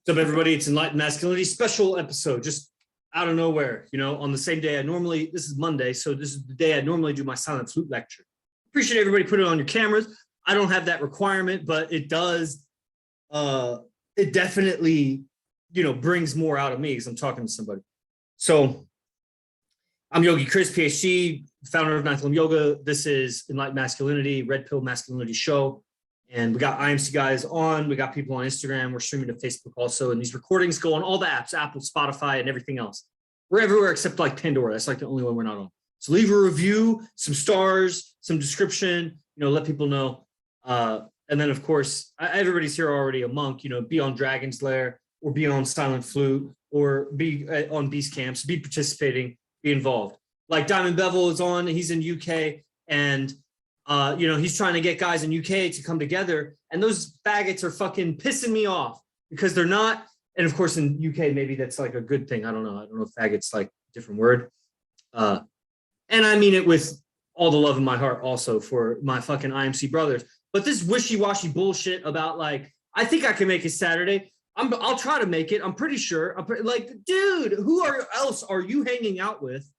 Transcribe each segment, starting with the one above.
What's up, everybody? It's Enlightened Masculinity special episode, just out of nowhere, on the same day this is Monday, so this is the day I normally do my silent flute lecture. Appreciate everybody put it on your cameras. I don't have that requirement, but it does, it definitely, brings more out of me because I'm talking to somebody. So I'm Yogi Chris, PhD, founder of Untitled Yoga. This is Enlightened Masculinity, Red Pill Masculinity Show. And we got IMC guys on, we got people on Instagram, we're streaming to Facebook also, and these recordings go on all the apps, Apple, Spotify, and everything else. We're everywhere except like Pandora. That's like the only one we're not on. So leave a review, some stars, some description, let people know. And then of course, everybody's here already a monk, be on Dragon's Lair or be on Silent Flute or be on Beast Camps, be participating, be involved. Like Diamond Bevel is on, he's in UK, and he's trying to get guys in UK to come together, and those faggots are fucking pissing me off because they're not. And of course, in UK, maybe that's like a good thing. I don't know if faggots like a different word. And I mean it with all the love in my heart also for my fucking IMC brothers. But this wishy-washy bullshit about like, I think I can make it Saturday. I'll try to make it. I'm pretty sure. Like, dude, who else are you hanging out with?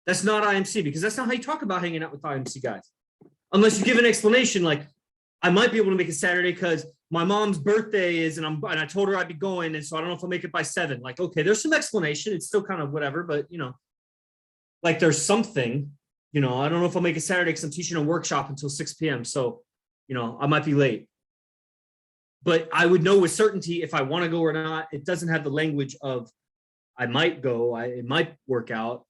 That's not IMC, because that's not how you talk about hanging out with IMC guys. Unless you give an explanation, like, I might be able to make it Saturday because my mom's birthday is, and I told her I'd be going, and so I don't know if I'll make it by 7. Like, okay, there's some explanation. It's still kind of whatever, but like there's something. I don't know if I'll make it Saturday because I'm teaching a workshop until 6 p.m. So, I might be late. But I would know with certainty if I want to go or not. It doesn't have the language of I might go. It might work out.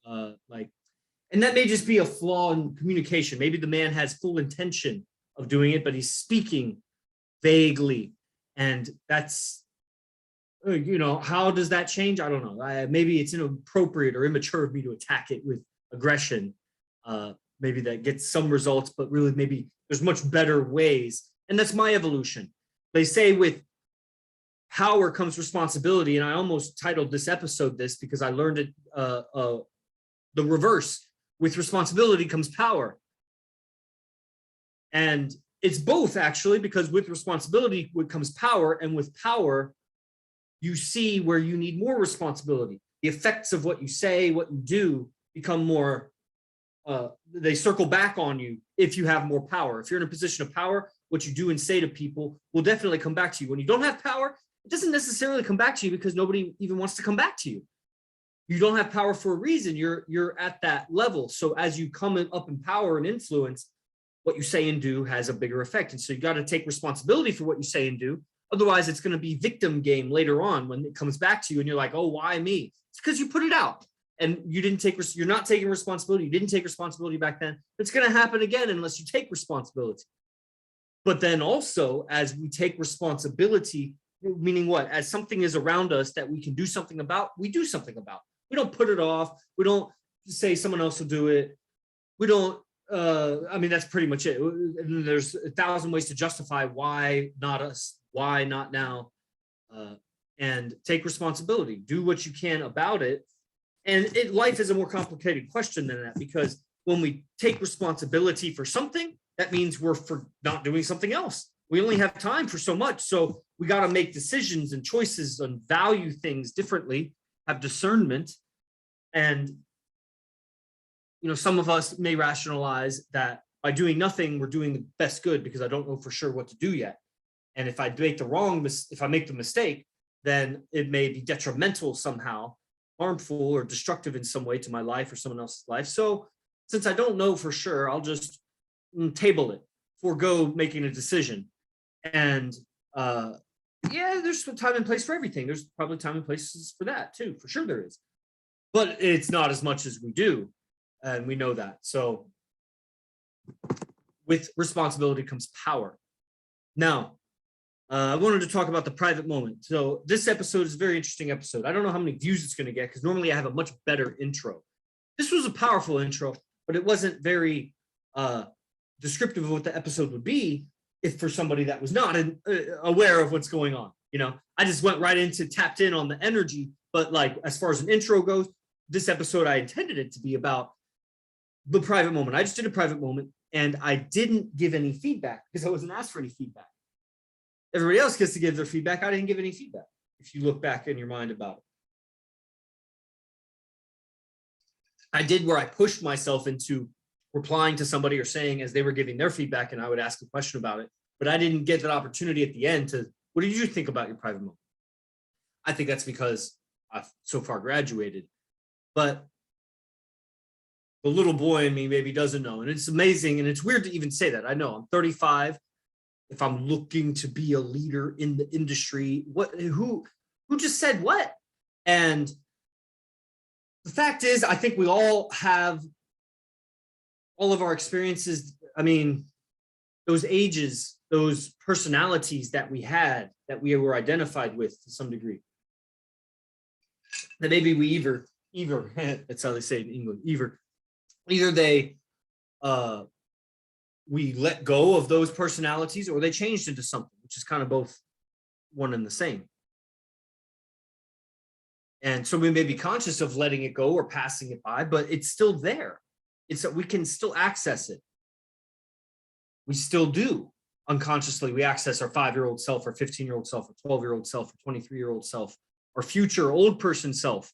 And that may just be a flaw in communication. Maybe the man has full intention of doing it, but he's speaking vaguely. And that's, how does that change? I don't know. Maybe it's inappropriate or immature of me to attack it with aggression. Maybe that gets some results, but really maybe there's much better ways. And that's my evolution. They say with power comes responsibility. And I almost titled this episode this because I learned it the reverse. With responsibility comes power. And it's both, actually, because with responsibility comes power, and with power, you see where you need more responsibility. The effects of what you say, what you do, become more, they circle back on you if you have more power. If you're in a position of power, what you do and say to people will definitely come back to you. When you don't have power, it doesn't necessarily come back to you because nobody even wants to come back to you. You don't have power for a reason. You're at that level. So as you come up in power and influence, what you say and do has a bigger effect. And so you got to take responsibility for what you say and do. Otherwise, it's going to be victim game later on when it comes back to you and you're like, oh, why me? It's because you put it out and you're not taking responsibility. You didn't take responsibility back then. It's going to happen again unless you take responsibility. But then also, as we take responsibility, meaning what? As something is around us that we can do something about, we do something about. We don't put it off. We don't say someone else will do it. We don't, that's pretty much it. There's 1,000 ways to justify why not us, why not now, and take responsibility. Do what you can about it. And life is a more complicated question than that, because when we take responsibility for something, that means we're for not doing something else. We only have time for so much. So we got to make decisions and choices and value things differently, have discernment. And, some of us may rationalize that by doing nothing, we're doing the best good because I don't know for sure what to do yet. And if I make the mistake, then it may be detrimental somehow, harmful or destructive in some way to my life or someone else's life. So since I don't know for sure, I'll just table it, forego making a decision. And there's time and place for everything. There's probably time and places for that too. For sure there is. But it's not as much as we do. And we know that. So with responsibility comes power. Now, I wanted to talk about the private moment. So this episode is a very interesting episode. I don't know how many views it's going to get because normally I have a much better intro. This was a powerful intro, but it wasn't very descriptive of what the episode would be if for somebody that was not aware of what's going on. I just went right into, tapped in on the energy. But like, as far as an intro goes, this episode, I intended it to be about the private moment. I just did a private moment and I didn't give any feedback because I wasn't asked for any feedback. Everybody else gets to give their feedback. I didn't give any feedback. if you look back in your mind about it. I did where I pushed myself into replying to somebody or saying as they were giving their feedback, and I would ask a question about it, but I didn't get that opportunity at the end to, what did you think about your private moment? I think that's because I've so far graduated, but the little boy in me maybe doesn't know. And it's amazing. And it's weird to even say that. I know I'm 35. If I'm looking to be a leader in the industry, who just said what? And the fact is, I think we all have all of our experiences. I mean, those ages, those personalities that we had, that we were identified with to some degree. That maybe we either, that's how they say it in England, either they, we let go of those personalities or they changed into something, which is kind of both one and the same. And so we may be conscious of letting it go or passing it by, but it's still there. It's that we can still access it. We still do. Unconsciously, we access our 5-year-old self, our 15-year-old self, our 12-year-old self, our 23-year-old self, our future old person self.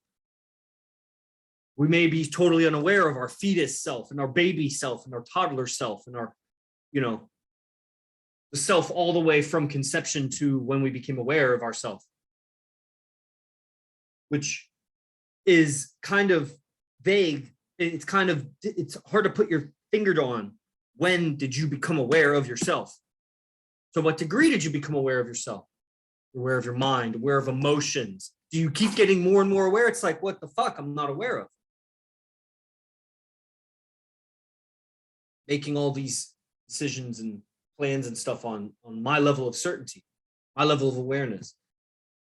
We may be totally unaware of our fetus self and our baby self and our toddler self and our, the self all the way from conception to when we became aware of ourself, which is kind of vague. It's hard to put your finger on. When did you become aware of yourself? So what degree did you become aware of yourself? Aware of your mind, aware of emotions. Do you keep getting more and more aware? It's like, what the fuck? I'm not aware of. Making all these decisions and plans and stuff on my level of certainty, my level of awareness.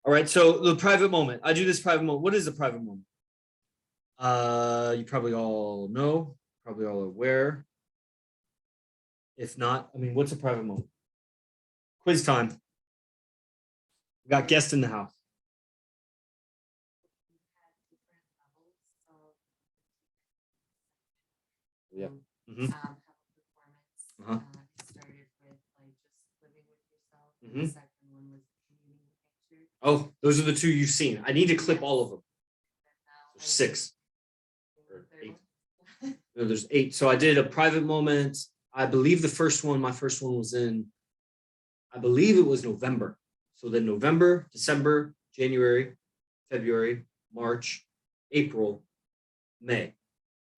All right, so the private moment. I do this private moment. What is a private moment? You probably all know, probably all aware. If not, I mean, what's a private moment? Quiz time. We got guests in the house. Yeah. Mm-hmm. Started with like just living with yourself. Mm-hmm. The second one was painting the picture. Oh, those are the two you've seen. I need to clip all of them. There's 6 or 8. No, there's 8. So I did a private moment. I believe my first one was in, I believe it was November. So then November, December, January, February, March, April, May.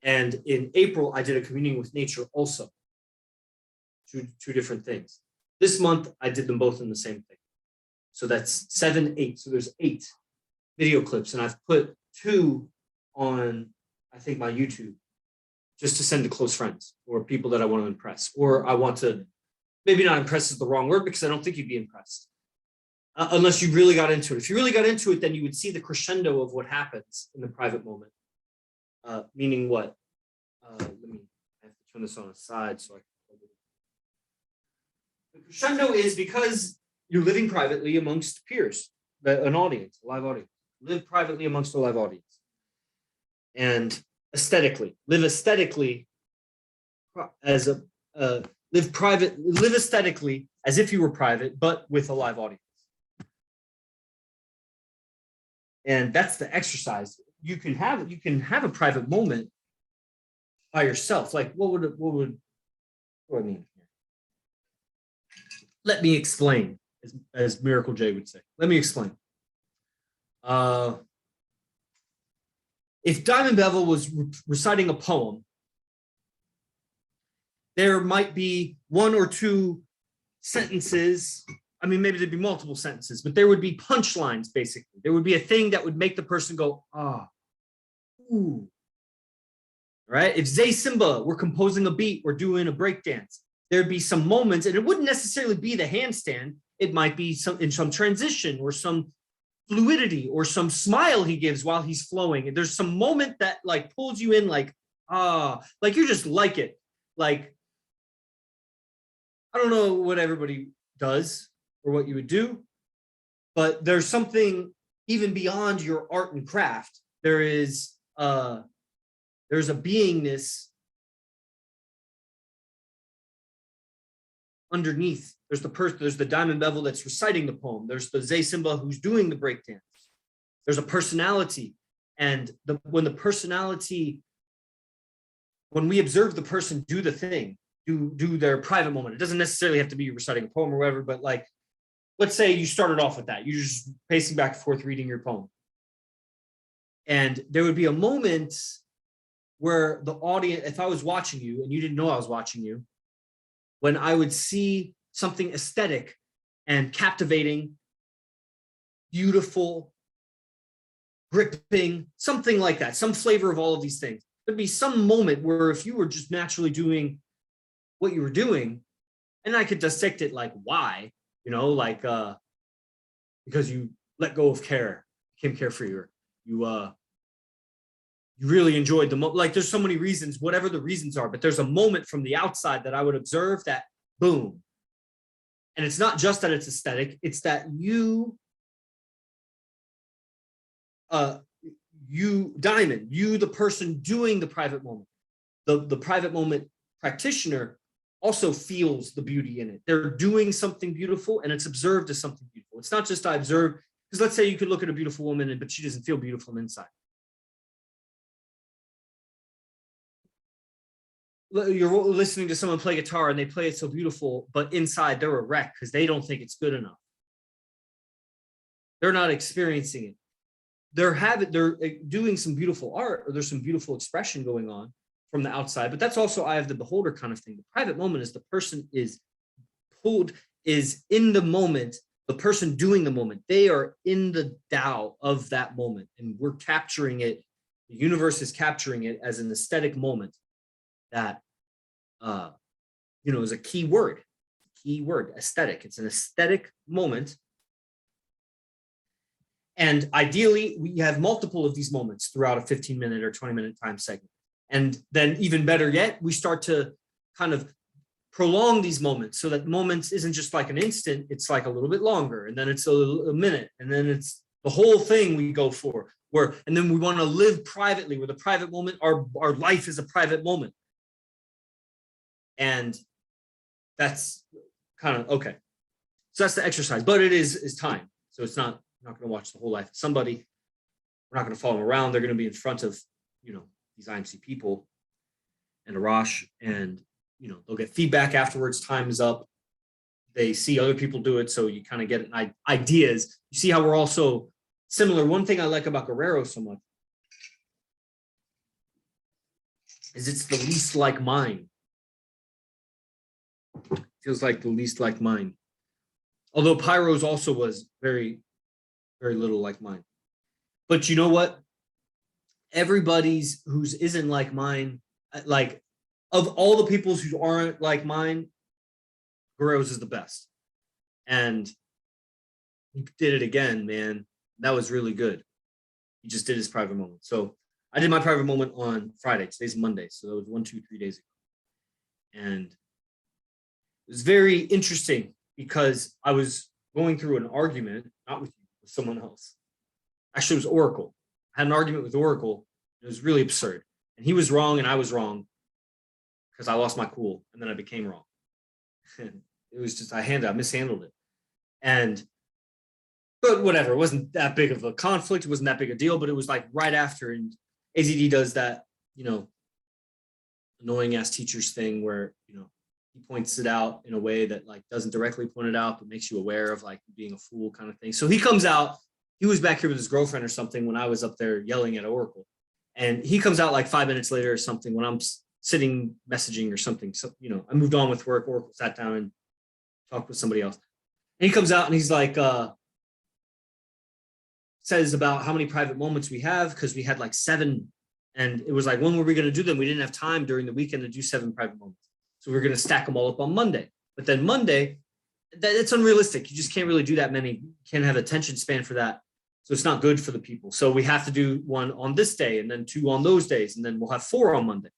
And in April, I did a communing with nature also. Two different things. This month, I did them both in the same thing. So that's 7, 8. So there's 8 video clips. And I've put 2 on, I think, my YouTube, just to send to close friends or people that I want to impress. Or I want to, maybe not impress is the wrong word, because I don't think you'd be impressed. Unless you really got into it. If you really got into it, then you would see the crescendo of what happens in the private moment. Meaning what? I have to turn this on its side so I can. The crescendo is because you're living privately amongst peers, an audience, a live audience. Live privately amongst a live audience. And live aesthetically as live aesthetically as if you were private, but with a live audience. And that's the exercise. You can have a private moment by yourself. Like what do I mean? Let me explain, as Miracle J would say. Let me explain. If Diamond Bevel was reciting a poem, there might be 1 or 2 sentences. I mean, maybe there'd be multiple sentences, but there would be punchlines, basically. There would be a thing that would make the person go, ah, ooh. Right? If Zay Simba were composing a beat or doing a breakdance, there'd be some moments, and it wouldn't necessarily be the handstand. It might be in some transition or some fluidity or some smile he gives while he's flowing. And there's some moment that like pulls you in, like, like you're just like it. Like, I don't know what everybody does or what you would do, but there's something even beyond your art and craft. There's a beingness underneath There's the diamond bevel that's reciting the poem. There's the Zay Simba who's doing the breakdance. There's a personality. And when we observe the person do the thing, do their private moment, it doesn't necessarily have to be reciting a poem or whatever, but like, let's say you started off with that. You're just pacing back and forth reading your poem. And there would be a moment where the audience, if I was watching you and you didn't know I was watching you, when I would see something aesthetic and captivating, beautiful, gripping, something like that, some flavor of all of these things. There'd be some moment where if you were just naturally doing what you were doing, and I could dissect it like why, like because you let go of care, became carefree, or you really enjoyed the moment. Like there's so many reasons, whatever the reasons are, but there's a moment from the outside that I would observe that boom. And it's not just that it's aesthetic, it's that you, Diamond, you, the person doing the private moment, the private moment practitioner also feels the beauty in it. They're doing something beautiful and it's observed as something beautiful. It's not just I observe, because let's say you could look at a beautiful woman, but she doesn't feel beautiful from inside. You're listening to someone play guitar and they play it so beautiful, but inside they're a wreck because they don't think it's good enough. They're not experiencing it. They're doing some beautiful art, or there's some beautiful expression going on from the outside, but that's also eye of the beholder kind of thing. The private moment is the person is in the moment, the person doing the moment. They are in the Tao of that moment, and we're capturing it. The universe is capturing it as an aesthetic moment that is a key word, aesthetic. It's an aesthetic moment. And ideally, we have multiple of these moments throughout a 15-minute or 20-minute time segment. And then even better yet, we start to kind of prolong these moments so that moments isn't just like an instant, it's like a little bit longer. And then it's a minute. And then it's the whole thing we go for. And then we want to live privately, where the private moment, our life is a private moment. And that's kind of, okay. So that's the exercise, but it is time. So it's not going to watch the whole life of somebody. We're not going to follow them around. They're going to be in front of, these IMC people and Arash, and, they'll get feedback afterwards. Time is up. They see other people do it. So you kind of get ideas. You see how we're also similar. One thing I like about Guerrero so much is it's the least like mine. Feels like the least like mine. Although Pyro's also was very, very little like mine. But you know what? Everybody's whose isn't like mine, like of all the peoples who aren't like mine, Guerrero's is the best. And he did it again, man. That was really good. He just did his private moment. So I did my private moment on Friday. Today's Monday. So that was 3 days ago. And it was very interesting because I was going through an argument, not with you, with someone else. Actually, it was Oracle. I had an argument with Oracle. It was really absurd. And he was wrong and I was wrong because I lost my cool and then I became wrong. And it was just, I mishandled it. But whatever, it wasn't that big of a conflict. It wasn't that big a deal, but it was like right after. And AZD does that, annoying ass teachers thing where, he points it out in a way that like doesn't directly point it out, but makes you aware of like being a fool kind of thing. So he comes out, he was back here with his girlfriend or something when I was up there yelling at Oracle. And he comes out like 5 minutes later or something when I'm sitting messaging or something. So, I moved on with work. Oracle sat down and talked with somebody else. And he comes out and he's like, says about how many private moments we have, because we had like 7. And it was like, when were we going to do them? We didn't have time during the weekend to do 7 private moments. So we're going to stack them all up on Monday. But then Monday, it's unrealistic. You just can't really do that many. You can't have attention span for that. So it's not good for the people. So we have to do 1 on this day and then 2 on those days. And then we'll have 4 on Monday.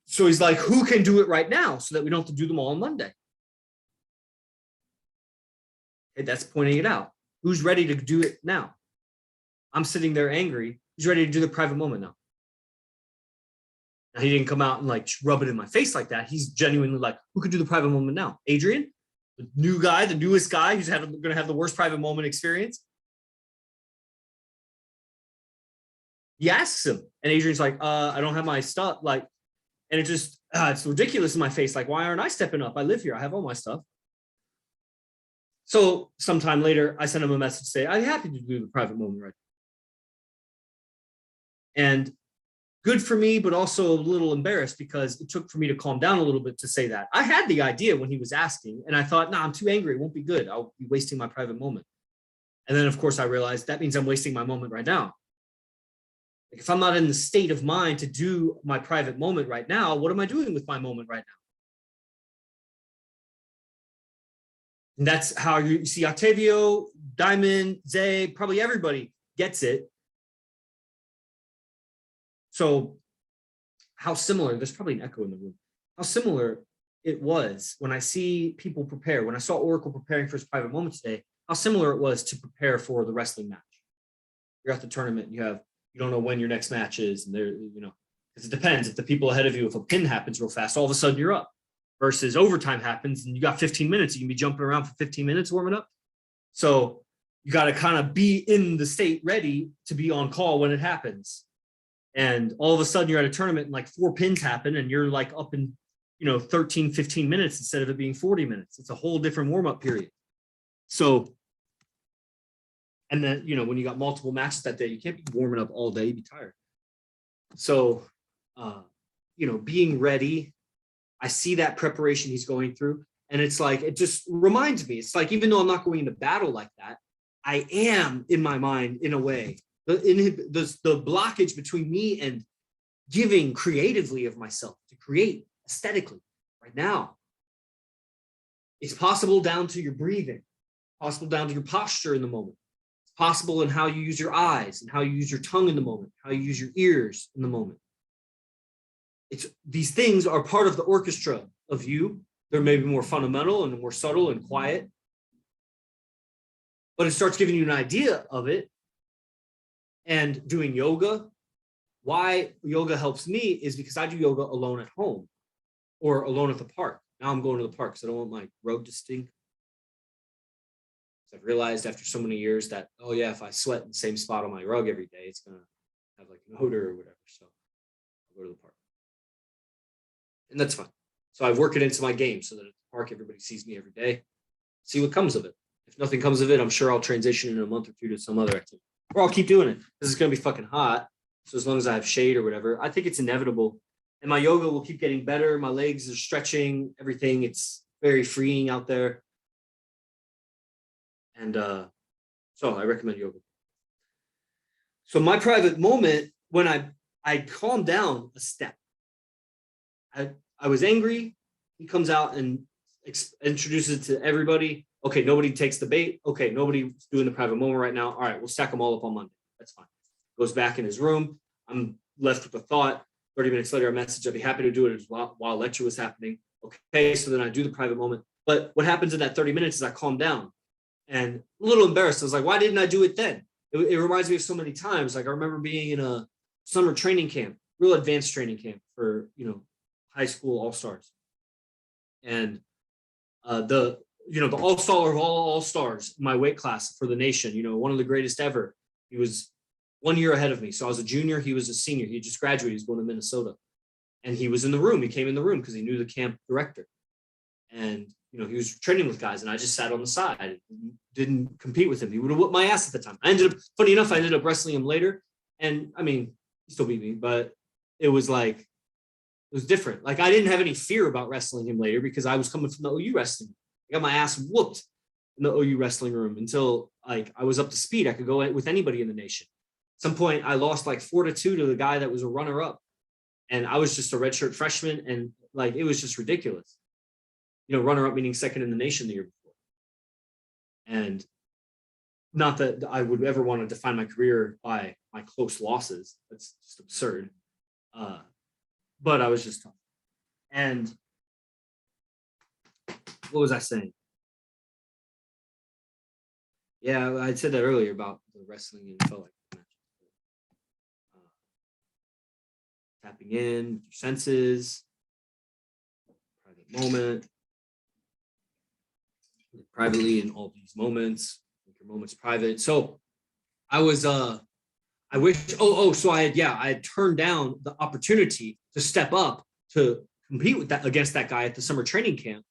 So he's like, who can do it right now so that we don't have to do them all on Monday? Okay, that's pointing it out. Who's ready to do it now? I'm sitting there angry. Who's ready to do the private moment now? Now, he didn't come out and like rub it in my face like that. He's genuinely like, who could do the private moment now? Adrian? the new guy, the newest guy who's going to have the worst private moment experience. He asks him, and Adrian's like, I don't have my stuff. Like, and it just, it's ridiculous in my face. Like, why aren't I stepping up? I live here. I have all my stuff. So sometime later, I sent him a message say, I'm happy to do the private moment right now. And good for me, but also a little embarrassed because it took for me to calm down a little bit to say that. I had the idea when he was asking, and I thought, nah, I'm too angry. It won't be good. I'll be wasting my private moment. And then, of course, I realized that means I'm wasting my moment right now. Like, if I'm not in the state of mind to do my private moment right now, what am I doing with my moment right now? And that's how you see Octavio, Diamond, Zay, probably everybody gets it. So how similar, there's probably an echo in the room, how similar it was when I see people prepare, when I saw Oracle preparing for his private moment today, how similar it was to prepare for the wrestling match. You're at the tournament, you don't know when your next match is, and there, because it depends. If the people ahead of you, if a pin happens real fast, all of a sudden you're up. Versus overtime happens and you got 15 minutes, you can be jumping around for 15 minutes warming up. So you got to kind of be in the state ready to be on call when it happens. And all of a sudden you're at a tournament and like 4 pins happen and you're like up in, 13, 15 minutes instead of it being 40 minutes. It's a whole different warm-up period. So, and then, when you got multiple matches that day, you can't be warming up all day, you'd be tired. So, being ready, I see that preparation he's going through, and it's like, it just reminds me, it's like, even though I'm not going into battle like that, I am in my mind in a way, the blockage between me and giving creatively of myself to create aesthetically right now. It's possible down to your breathing, possible down to your posture in the moment. It's possible in how you use your eyes and how you use your tongue in the moment, how you use your ears in the moment. These things are part of the orchestra of you. They're maybe more fundamental and more subtle and quiet, but it starts giving you an idea of it. And doing yoga, why yoga helps me is because I do yoga alone at home or alone at the park. Now I'm going to the park because I don't want my rug to stink. I've realized after so many years that, oh yeah, if I sweat in the same spot on my rug every day, it's going to have like an odor or whatever. So I'll go to the park. And that's fine. So I work it into my game so that at the park, everybody sees me every day. See what comes of it. If nothing comes of it, I'm sure I'll transition in a month or two to some other activity. Or I'll keep doing it. This is going to be fucking hot. So as long as I have shade or whatever, I think it's inevitable. And my yoga will keep getting better. My legs are stretching, everything. It's very freeing out there. And so I recommend yoga. So my private moment, when I calmed down a step. I was angry. He comes out and introduces it to everybody. Okay, nobody takes the bait. Okay, nobody's doing the private moment right now. All right, we'll stack them all up on Monday. That's fine. Goes back in his room. I'm left with a thought. 30 minutes later, a message. I'd be happy to do it while lecture was happening. Okay, so then I do the private moment. But what happens in that 30 minutes is I calm down and a little embarrassed. I was like, why didn't I do it then? It reminds me of so many times. Like I remember being in a summer training camp, real advanced training camp for, high school all-stars. And the all-star of all stars in my weight class for the nation, one of the greatest ever. He was 1 year ahead of me. So I was a junior. He was a senior. He just graduated. He's going to Minnesota. And he was in the room. He came in the room because he knew the camp director. And, he was training with guys. And I just sat on the side, didn't compete with him. He would have whooped my ass at the time. Funny enough, I ended up wrestling him later. And I mean, he still beat me, but it was different. Like I didn't have any fear about wrestling him later because I was coming from the OU wrestling. I got my ass whooped in the OU wrestling room until I was up to speed. I could go with anybody in the nation. At some point, I lost 4-2 to the guy that was a runner-up, and I was just a redshirt freshman, and it was just ridiculous. Runner-up meaning second in the nation the year before, and not that I would ever want to define my career by my close losses. That's just absurd. But I was just tough. And what was I saying? Yeah, I said that earlier about the wrestling and felt like the match. Tapping in with your senses, private moment. privately in all these moments, make your moments private. So I was I wish so I had turned down the opportunity to step up to compete with that against that guy at the summer training camp.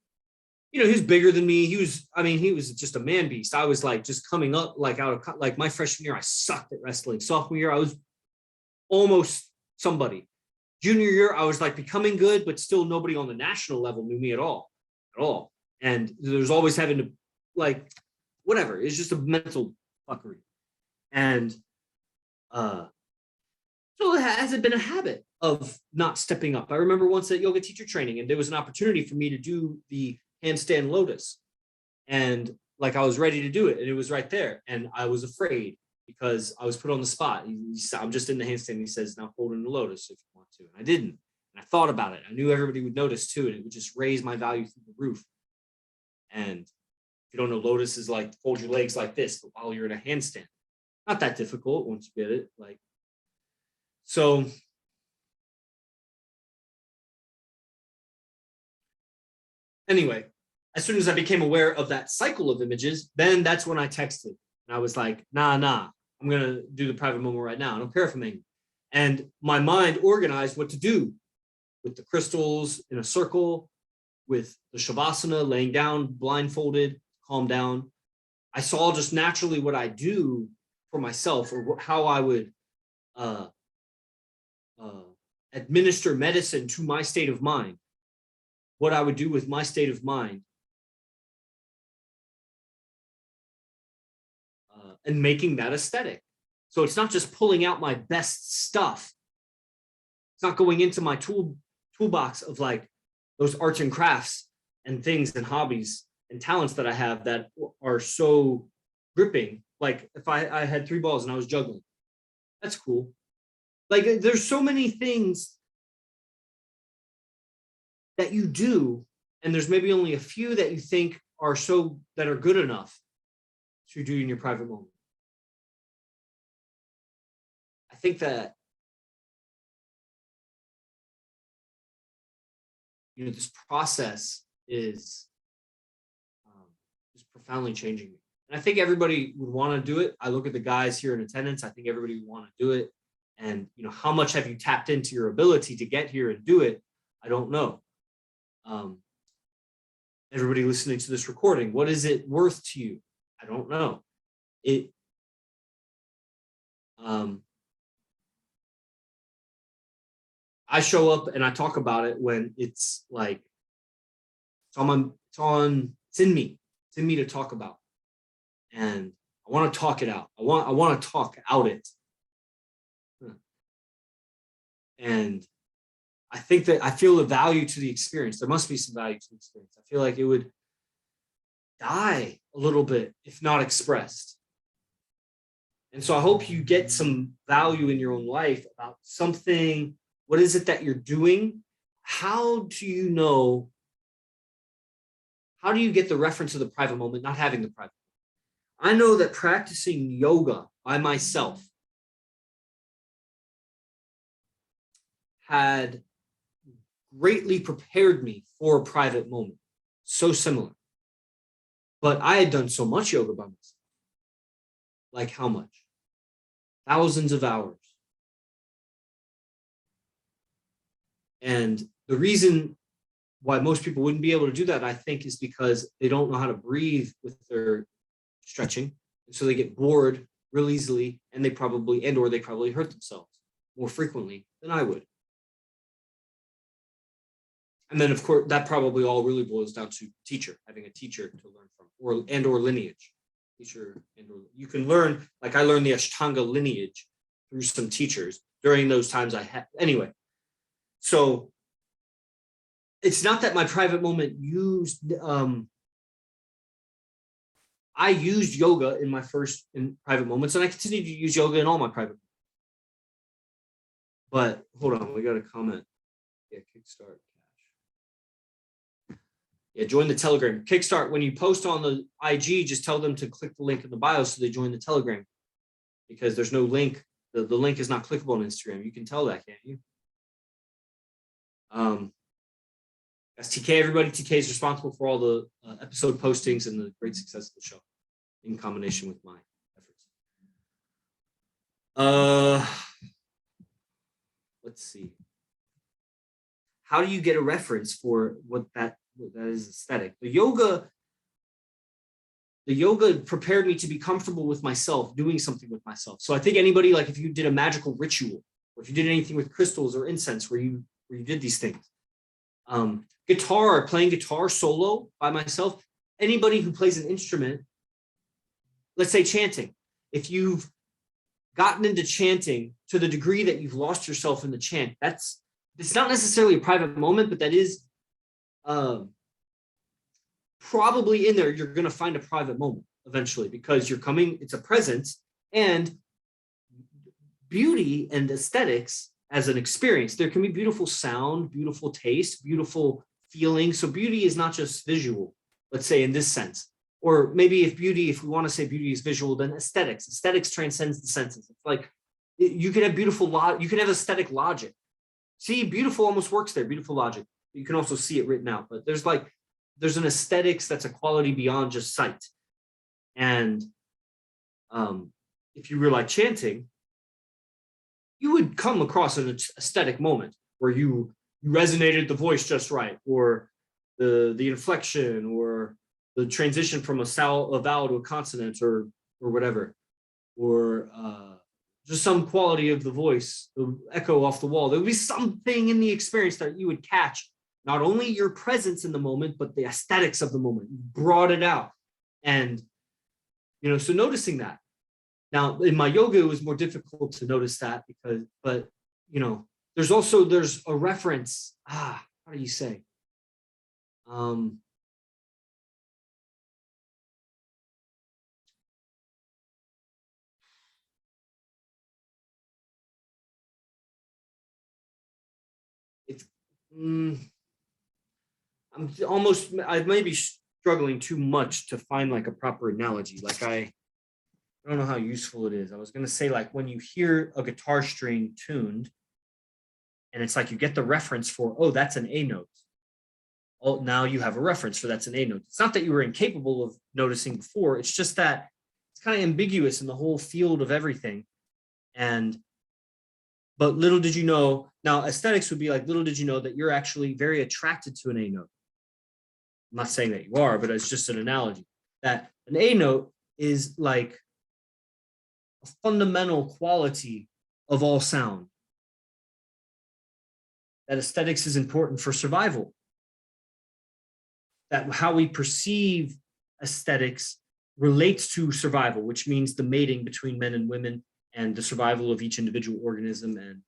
You know, he was bigger than me. He was just a man beast. I was like just coming up like out of like my freshman year, I sucked at wrestling. Sophomore year, I was almost somebody. Junior year, I was like becoming good, but still nobody on the national level knew me at all. And there's always having to like whatever. It's just a mental fuckery. And so it has been a habit of not stepping up. I remember once at yoga teacher training, and there was an opportunity for me to do the handstand lotus. And like I was ready to do it, and it was right there. And I was afraid because I was put on the spot. I'm just in the handstand. He says, now hold in the lotus if you want to. And I didn't. And I thought about it. I knew everybody would notice too, and it would just raise my value through the roof. And if you don't know, lotus is like fold your legs like this, but while you're in a handstand. Not that difficult once you get it. Like, so anyway, as soon as I became aware of that cycle of images, then that's when I texted. And I was like, nah, I'm going to do the private moment right now. I don't care if I'm angry. And my mind organized what to do with the crystals in a circle, with the Shavasana, laying down, blindfolded, calm down. I saw just naturally what I do for myself, or how I would administer medicine to my state of mind, what I would do with my state of mind, and making that aesthetic. So it's not just pulling out my best stuff. It's not going into my toolbox of like those arts and crafts and things and hobbies and talents that I have that are so gripping. Like if I had 3 balls and I was juggling, that's cool. Like there's so many things that you do, and there's maybe only a few that you think are good enough to do in your private moment. I think that, you know, this process is profoundly changing me. And I think everybody would want to do it. I look at the guys here in attendance. I think everybody would want to do it. And, you know, how much have you tapped into your ability to get here and do it? I don't know. Everybody listening to this recording, what is it worth to you? I don't know. I show up and I talk about it when it's like, it's in me. It's in me to talk about. And I want to talk it out. I want to talk out it. And I think that I feel the value to the experience. There must be some value to the experience. I feel like it would die a little bit if not expressed. And so I hope you get some value in your own life about something. What is it that you're doing? How do you know? How do you get the reference of the private moment, not having the private moment? I know that practicing yoga by myself had greatly prepared me for a private moment. So similar. But I had done so much yoga by myself. Like how much? Thousands of hours. And the reason why most people wouldn't be able to do that, I think, is because they don't know how to breathe with their stretching. And so they get bored real easily, and they probably hurt themselves more frequently than I would. And then, of course, that probably all really boils down to teacher, having a teacher to learn from, or lineage. You can learn, like I learned the Ashtanga lineage through some teachers during those times I had. Anyway, so it's not that my private moment I used yoga in my first private moments, and I continue to use yoga in all my private moments. But hold on, we got a comment. Yeah, Kickstart. Yeah, join the Telegram. Kickstart, when you post on the IG, just tell them to click the link in the bio so they join the Telegram. Because there's no link. The link is not clickable on Instagram. You can tell that, can't you? That's TK, everybody. TK is responsible for all the episode postings and the great success of the show in combination with my efforts. Let's see. How do you get a reference for what that is aesthetic? The yoga prepared me to be comfortable with myself, doing something with myself. So I think anybody, like if you did a magical ritual, or if you did anything with crystals or incense where you did these things, playing guitar solo by myself, anybody who plays an instrument, let's say chanting, if you've gotten into chanting to the degree that you've lost yourself in the chant, it's not necessarily a private moment, but that is probably in there. You're going to find a private moment eventually because it's a presence, and beauty and aesthetics as an experience. There can be beautiful sound, beautiful taste, beautiful feeling. So beauty is not just visual, let's say in this sense. Or maybe if we want to say beauty is visual, then aesthetics transcends the senses. It's like you can have you can have aesthetic logic. See, beautiful almost works there, beautiful logic. You can also see it written out, but there's an aesthetics that's a quality beyond just sight. And if you were like chanting, you would come across an aesthetic moment where you resonated the voice just right, or the inflection, or the transition from a vowel to a consonant, or whatever, or just some quality of the voice, the echo off the wall. There would be something in the experience that you would catch, not only your presence in the moment, but the aesthetics of the moment. You brought it out. And, so noticing that. Now, in my yoga, it was more difficult to notice that but there's a reference. How do you say? I may be struggling too much to find like a proper analogy. Like I don't know how useful it is. I was going to say, like, when you hear a guitar string tuned and it's like you get the reference for, oh, that's an A note. Oh, now you have a reference for that's an A note. It's not that you were incapable of noticing before. It's just that it's kind of ambiguous in the whole field of everything. But little did you know, now aesthetics would be like, little did you know that you're actually very attracted to an A note. I'm not saying that you are, but it's just an analogy. That an A note is like a fundamental quality of all sound. That aesthetics is important for survival. That how we perceive aesthetics relates to survival, which means the mating between men and women and the survival of each individual organism. And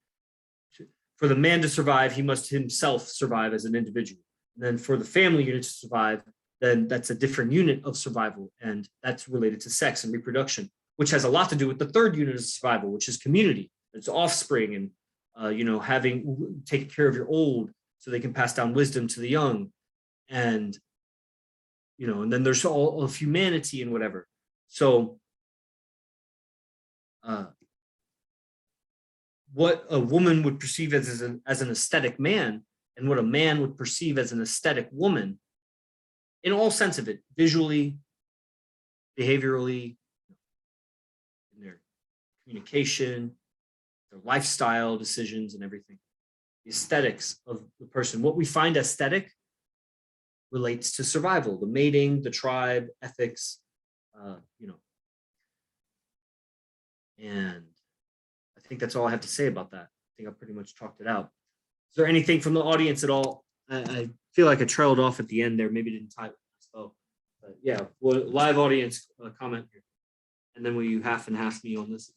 for the man to survive, he must himself survive as an individual. And then for the family unit to survive, then that's a different unit of survival. And that's related to sex and reproduction, which has a lot to do with the third unit of survival, which is community. It's offspring and, taking care of your old so they can pass down wisdom to the young. And, and then there's all of humanity and whatever. So what a woman would perceive as an aesthetic man and what a man would perceive as an aesthetic woman, in all sense of it, visually, behaviorally, in their communication, their lifestyle decisions and everything. The aesthetics of the person. What we find aesthetic relates to survival, the mating, the tribe, ethics, And I think that's all I have to say about that. I think I pretty much talked it out. Is there anything from the audience at all? I feel like I trailed off at the end there. Maybe didn't type. So, but yeah, well, live audience comment here. And then will you half and half me on this?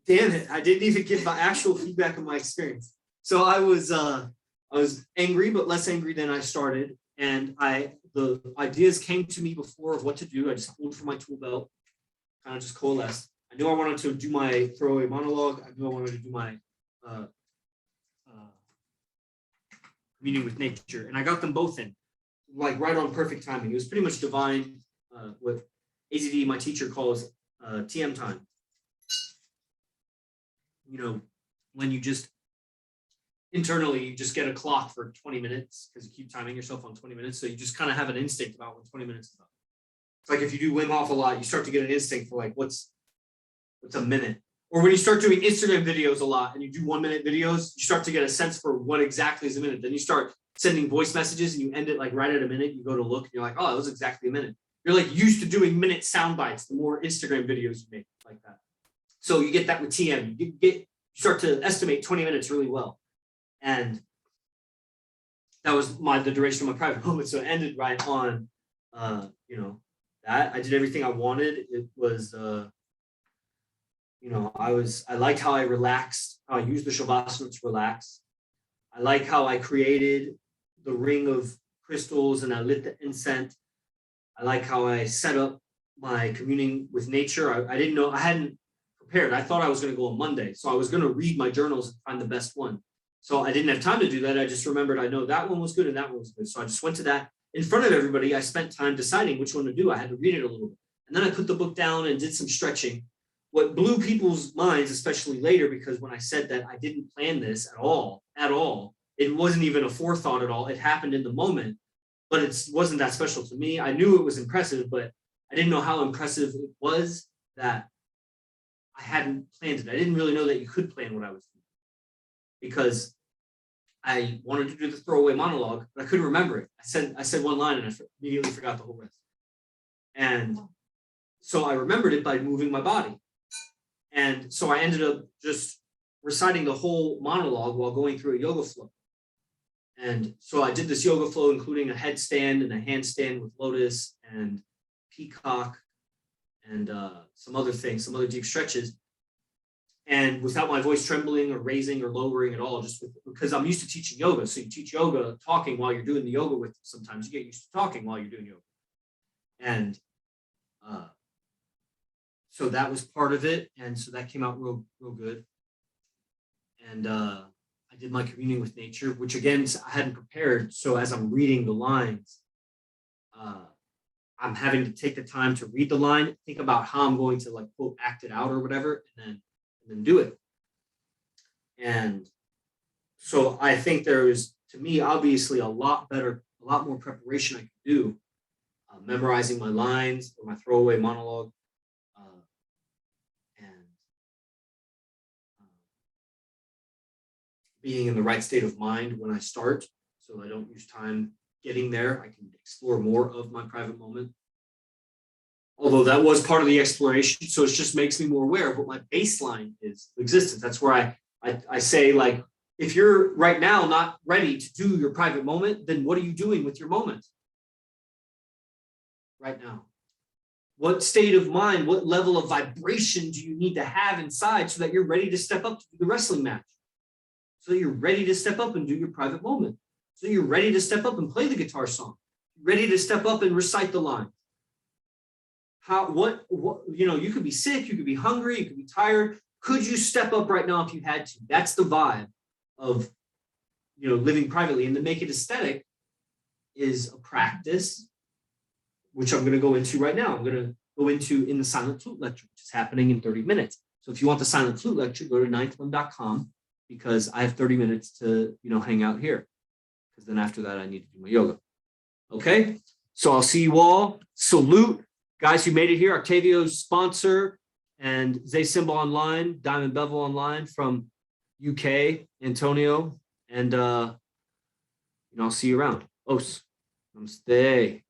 Damn it, I didn't even give my actual feedback of my experience. So I was angry, but less angry than I started. And the ideas came to me before of what to do. I just pulled from my tool belt, kind of just coalesced. I knew I wanted to do my throwaway monologue. I knew I wanted to do my meeting with nature. And I got them both in, like right on perfect timing. It was pretty much divine, what AZD, my teacher, calls TM time. you know, when you just internally you just get a clock for 20 minutes because you keep timing yourself on 20 minutes. So you just kind of have an instinct about when 20 minutes is up. It's like if you do Wim Hof a lot, you start to get an instinct for like what's a minute. Or when you start doing Instagram videos a lot and you do 1 minute videos, you start to get a sense for what exactly is a minute. Then you start sending voice messages and you end it like right at a minute. You go to look and you're like, oh, that was exactly a minute. You're like used to doing minute sound bites, the more Instagram videos you make like that. So you get that with TM. You start to estimate 20 minutes really well. And that was the duration of my private moment. So it ended right on, you know, that I did everything I wanted. It was, you know, I liked how I relaxed, how I used the Shavasana to relax. I like how I created the ring of crystals and I lit the incense. I like how I set up my communing with nature. I didn't know, I hadn't prepared. I thought I was going to go on Monday. So I was going to read my journals and find the best one. So I didn't have time to do that. I just remembered, I know that one was good and that one was good. So I just went to that in front of everybody. I spent time deciding which one to do. I had to read it a little bit. And then I put the book down and did some stretching. What blew people's minds, especially later, because when I said that I didn't plan this at all, it wasn't even a forethought at all. It happened in the moment, but it wasn't that special to me. I knew it was impressive, but I didn't know how impressive it was that I hadn't planned it. I didn't really know that you could plan what I was doing because I wanted to do the throwaway monologue, but I couldn't remember it. I said one line and I immediately forgot the whole rest. And so I remembered it by moving my body. And so I ended up just reciting the whole monologue while going through a yoga flow. And so I did this yoga flow, including a headstand and a handstand with lotus and peacock and some other things, some other deep stretches. And without my voice trembling or raising or lowering at all, just because I'm used to teaching yoga. So you teach yoga talking while you're doing the yoga with, sometimes you get used to talking while you're doing yoga. And so that was part of it. And so that came out real good. And I did my communing with nature, which again, I hadn't prepared. So as I'm reading the lines, I'm having to take the time to read the line, think about how I'm going to like quote act it out or whatever, and then do it. And so I think there is, to me, obviously a lot more preparation I could do, memorizing my lines or my throwaway monologue, and being in the right state of mind when I start, so I don't use time getting there. I can explore more of my private moment. Although that was part of the exploration, so it just makes me more aware of what my baseline is of existence. That's where I say, like, if you're right now not ready to do your private moment, then what are you doing with your moment right now? What state of mind, what level of vibration do you need to have inside so that you're ready to step up to do the wrestling match? So that you're ready to step up and do your private moment. So you're ready to step up and play the guitar song. Ready to step up and recite the line. What, you know, you could be sick, you could be hungry, you could be tired. Could you step up right now if you had to? That's the vibe of, you know, living privately. And to make it aesthetic is a practice, which I'm going to go into right now. I'm going to go into in the silent flute lecture, which is happening in 30 minutes. So if you want the silent flute lecture, go to ninthone.com because I have 30 minutes to, you know, hang out here. Because then after that, I need to do my yoga. Okay, so I'll see you all. Salute. Guys who made it here, Octavio's sponsor and Zay Symbol Online, Diamond Bevel Online from UK, Antonio. And, you know, I'll see you around. Os. Namaste.